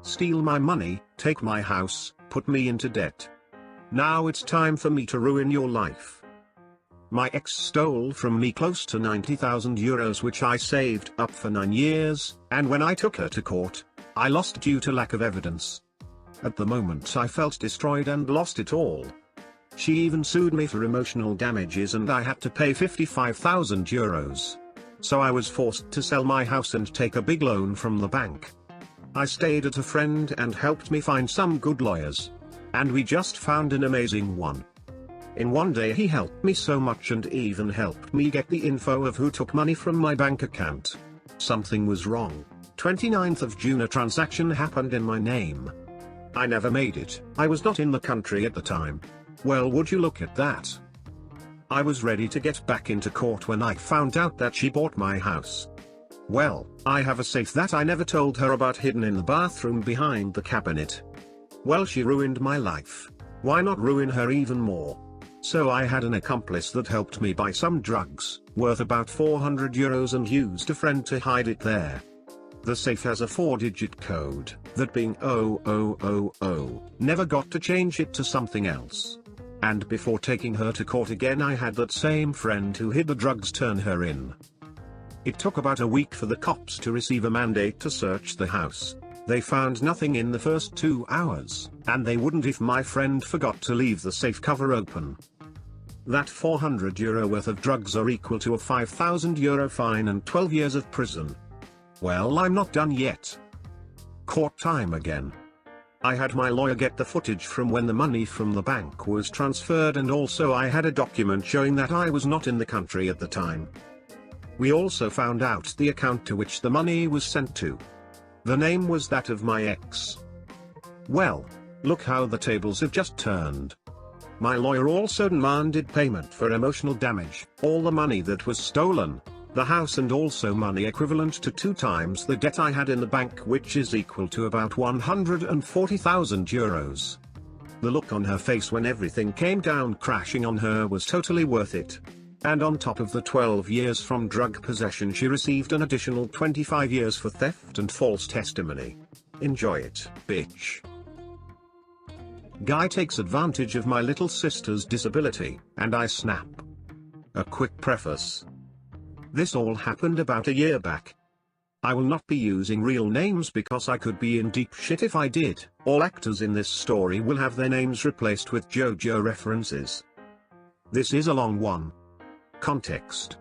steal my money, take my house, put me into debt. Now it's time for me to ruin your life. My ex stole from me close to 90,000 euros which I saved up for 9 years, and when I took her to court, I lost due to lack of evidence. At the moment I felt destroyed and lost it all. She even sued me for emotional damages and I had to pay 55,000 euros. So I was forced to sell my house and take a big loan from the bank. I stayed at a friend and helped me find some good lawyers. And we just found an amazing one. In one day he helped me so much and even helped me get the info of who took money from my bank account. Something was wrong. 29th of June a transaction happened in my name. I never made it. I was not in the country at the time. Well, would you look at that? I was ready to get back into court when I found out that she bought my house. Well, I have a safe that I never told her about hidden in the bathroom behind the cabinet. Well, she ruined my life. Why not ruin her even more? So I had an accomplice that helped me buy some drugs, worth about 400 euros and used a friend to hide it there. The safe has a 4-digit code, that being 0000, never got to change it to something else. And before taking her to court again I had that same friend who hid the drugs turn her in. It took about a week for the cops to receive a mandate to search the house. They found nothing in the first 2 hours, and they wouldn't if my friend forgot to leave the safe cover open. That 400 euro worth of drugs are equal to a 5,000 euro fine and 12 years of prison. Well, I'm not done yet. Court time again. I had my lawyer get the footage from when the money from the bank was transferred, and also I had a document showing that I was not in the country at the time. We also found out the account to which the money was sent to. The name was that of my ex. Well, look how the tables have just turned. My lawyer also demanded payment for emotional damage, all the money that was stolen, the house, and also money equivalent to 2 times the debt I had in the bank, which is equal to about 140,000 euros. The look on her face when everything came down crashing on her was totally worth it. And on top of the 12 years from drug possession she received an additional 25 years for theft and false testimony. Enjoy it, bitch. Guy takes advantage of my little sister's disability, and I snap. A quick preface. This all happened about a year back. I will not be using real names because I could be in deep shit if I did. All actors in this story will have their names replaced with JoJo references. This is a long one. Context.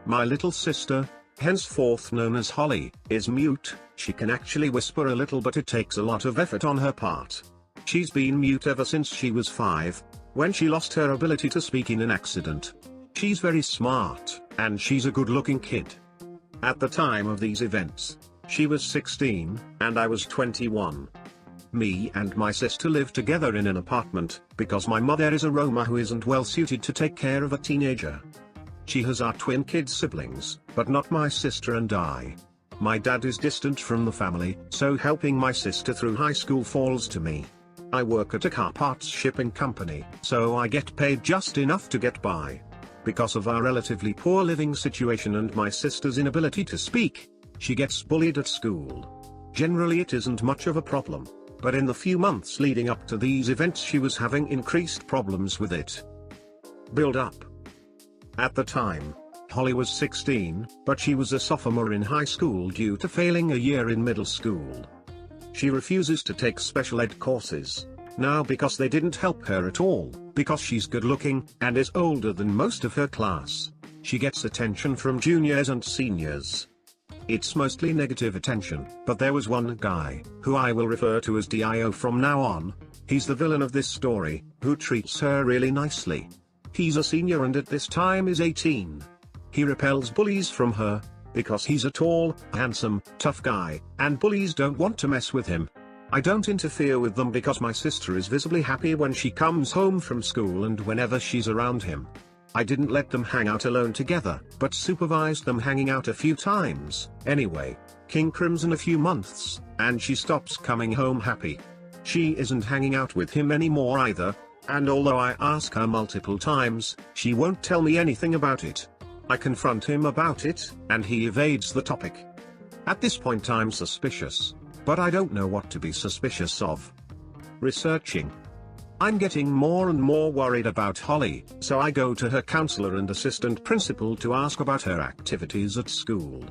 My little sister, henceforth known as Holly, is mute. She can actually whisper a little, but it takes a lot of effort on her part. She's been mute ever since she was 5, when she lost her ability to speak in an accident. She's very smart, and she's a good-looking kid. At the time of these events, she was 16, and I was 21. Me and my sister live together in an apartment, because my mother is a Roma who isn't well suited to take care of a teenager. She has our twin kid siblings, but not my sister and I. My dad is distant from the family, so helping my sister through high school falls to me. I work at a car parts shipping company, so I get paid just enough to get by. Because of our relatively poor living situation and my sister's inability to speak, she gets bullied at school. Generally it isn't much of a problem. But in the few months leading up to these events she was having increased problems with it. Build up. At the time, Holly was 16, but she was a sophomore in high school due to failing a year in middle school. She refuses to take special ed courses, now because they didn't help her at all, because she's good looking, and is older than most of her class. She gets attention from juniors and seniors. It's mostly negative attention, but there was one guy, who I will refer to as Dio from now on. He's the villain of this story, who treats her really nicely. He's a senior and at this time is 18. He repels bullies from her, because he's a tall, handsome, tough guy, and bullies don't want to mess with him. I don't interfere with them because my sister is visibly happy when she comes home from school and whenever she's around him. I didn't let them hang out alone together, but supervised them hanging out a few times. Anyway, King Crimson a few months, and she stops coming home happy. She isn't hanging out with him anymore either, and although I ask her multiple times, she won't tell me anything about it. I confront him about it, and he evades the topic. At this point I'm suspicious. but I don't know what to be suspicious of. Researching. I'm getting more and more worried about Holly, so I go to her counselor and assistant principal to ask about her activities at school.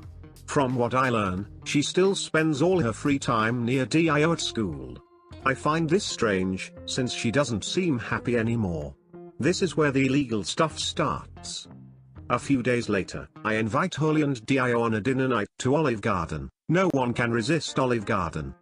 From what I learn, she still spends all her free time near DIO at school. I find this strange, since she doesn't seem happy anymore. This is where the illegal stuff starts. A few days later, I invite Holly and Dio on a dinner night to Olive Garden. No one can resist Olive Garden.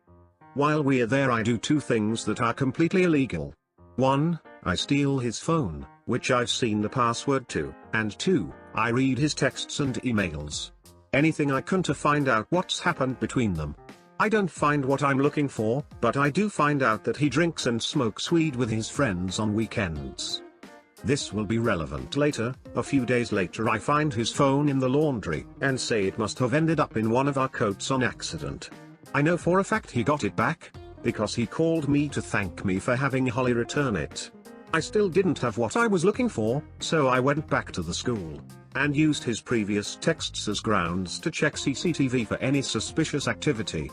While we're there, I do two things that are completely illegal. 1, I steal his phone, which I've seen the password to, and 2, I read his texts and emails. Anything I can to find out what's happened between them. I don't find what I'm looking for, but I do find out that he drinks and smokes weed with his friends on weekends. This will be relevant later. A few days later, I find his phone in the laundry and say it must have ended up in one of our coats on accident. I know for a fact he got it back, because he called me to thank me for having Holly return it. I still didn't have what I was looking for, so I went back to the school and used his previous texts as grounds to check CCTV for any suspicious activity.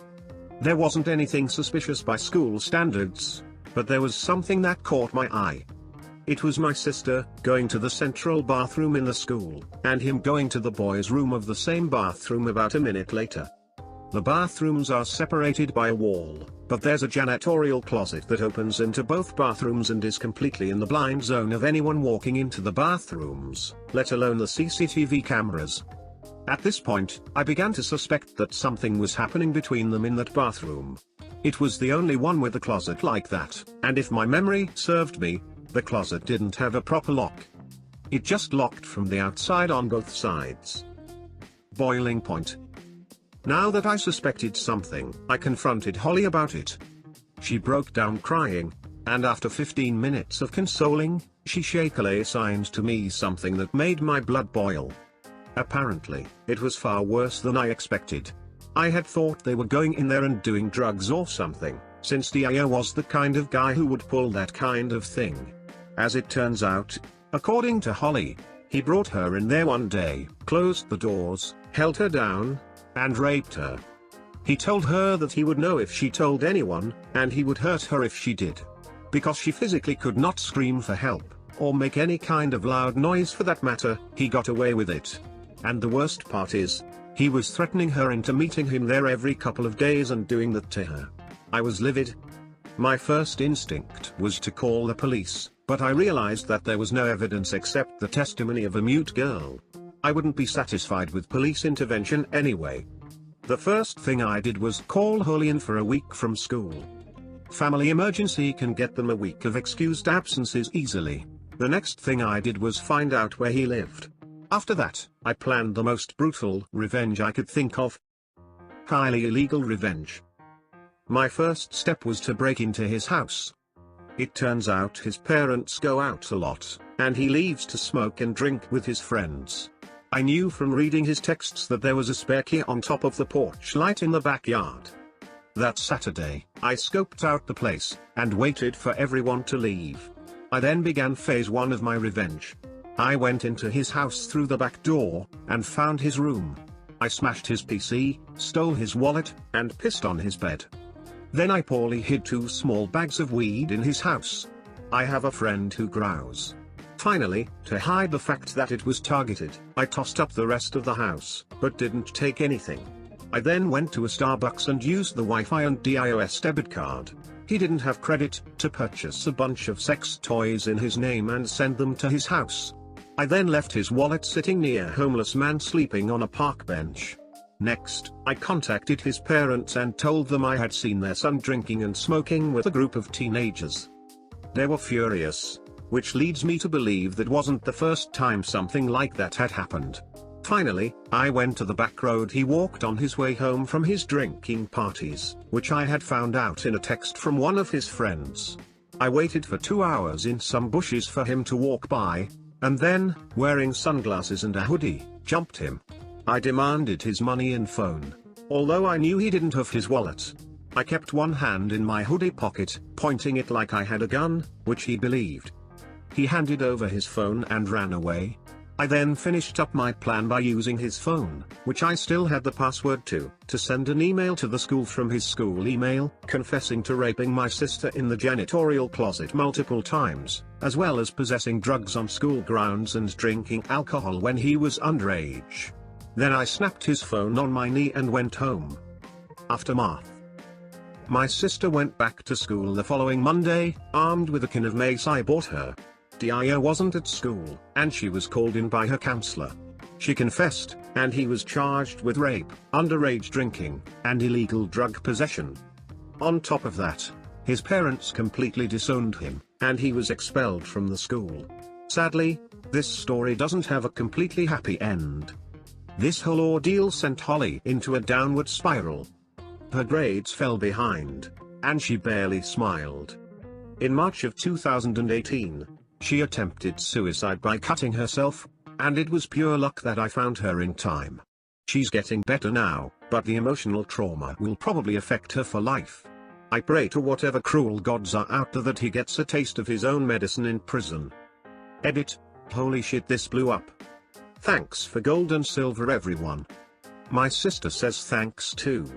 There wasn't anything suspicious by school standards, but there was something that caught my eye. It was my sister going to the central bathroom in the school, and him going to the boys' room of the same bathroom about a minute later. The bathrooms are separated by a wall, but there's a janitorial closet that opens into both bathrooms and is completely in the blind zone of anyone walking into the bathrooms, let alone the CCTV cameras. At this point, I began to suspect that something was happening between them in that bathroom. It was the only one with a closet like that, and if my memory served me, the closet didn't have a proper lock. It just locked from the outside on both sides. Boiling point. Now that I suspected something, I confronted Holly about it. She broke down crying, and after 15 minutes of consoling, she shakily signed to me something that made my blood boil. Apparently, it was far worse than I expected. I had thought they were going in there and doing drugs or something, since Dio was the kind of guy who would pull that kind of thing. As it turns out, according to Holly, he brought her in there one day, closed the doors, held her down, and raped her. He told her that he would know if she told anyone, and he would hurt her if she did. Because she physically could not scream for help, or make any kind of loud noise for that matter, he got away with it. And the worst part is, he was threatening her into meeting him there every couple of days and doing that to her. I was livid. My first instinct was to call the police, but I realized that there was no evidence except the testimony of a mute girl. I wouldn't be satisfied with police intervention anyway. The first thing I did was call Holly in for a week from school. Family emergency can get them a week of excused absences easily. The next thing I did was find out where he lived. After that, I planned the most brutal revenge I could think of. Highly illegal revenge. My first step was to break into his house. It turns out his parents go out a lot, and he leaves to smoke and drink with his friends. I knew from reading his texts that there was a spare key on top of the porch light in the backyard. That Saturday, I scoped out the place, and waited for everyone to leave. I then began phase 1 of my revenge. I went into his house through the back door, and found his room. I smashed his PC, stole his wallet, and pissed on his bed. Then I poorly hid 2 small bags of weed in his house. I have a friend who grows. Finally, to hide the fact that it was targeted, I tossed up the rest of the house, but didn't take anything. I then went to a Starbucks and used the Wi-Fi and DIOS debit card. He didn't have credit to purchase a bunch of sex toys in his name and send them to his house. I then left his wallet sitting near a homeless man sleeping on a park bench. Next, I contacted his parents and told them I had seen their son drinking and smoking with a group of teenagers. They were furious, which leads me to believe that wasn't the first time something like that had happened. Finally, I went to the back road he walked on his way home from his drinking parties, which I had found out in a text from one of his friends. I waited for 2 hours in some bushes for him to walk by, and then, wearing sunglasses and a hoodie, jumped him. I demanded his money and phone. Although I knew he didn't have his wallet, I kept one hand in my hoodie pocket, pointing it like I had a gun, which he believed. He handed over his phone and ran away. I then finished up my plan by using his phone, which I still had the password to send an email to the school from his school email, confessing to raping my sister in the janitorial closet multiple times, as well as possessing drugs on school grounds and drinking alcohol when he was underage. Then I snapped his phone on my knee and went home. Aftermath. My sister went back to school the following Monday, armed with a can of mace I bought her. Dio wasn't at school, and she was called in by her counselor. She confessed, and he was charged with rape, underage drinking, and illegal drug possession. On top of that, his parents completely disowned him, and he was expelled from the school. Sadly, this story doesn't have a completely happy end. This whole ordeal sent Holly into a downward spiral. Her grades fell behind, and she barely smiled. In March of 2018, she attempted suicide by cutting herself, and it was pure luck that I found her in time. She's getting better now, but the emotional trauma will probably affect her for life. I pray to whatever cruel gods are out there that he gets a taste of his own medicine in prison. Edit. Holy shit, this blew up. Thanks for gold and silver everyone. My sister says thanks too.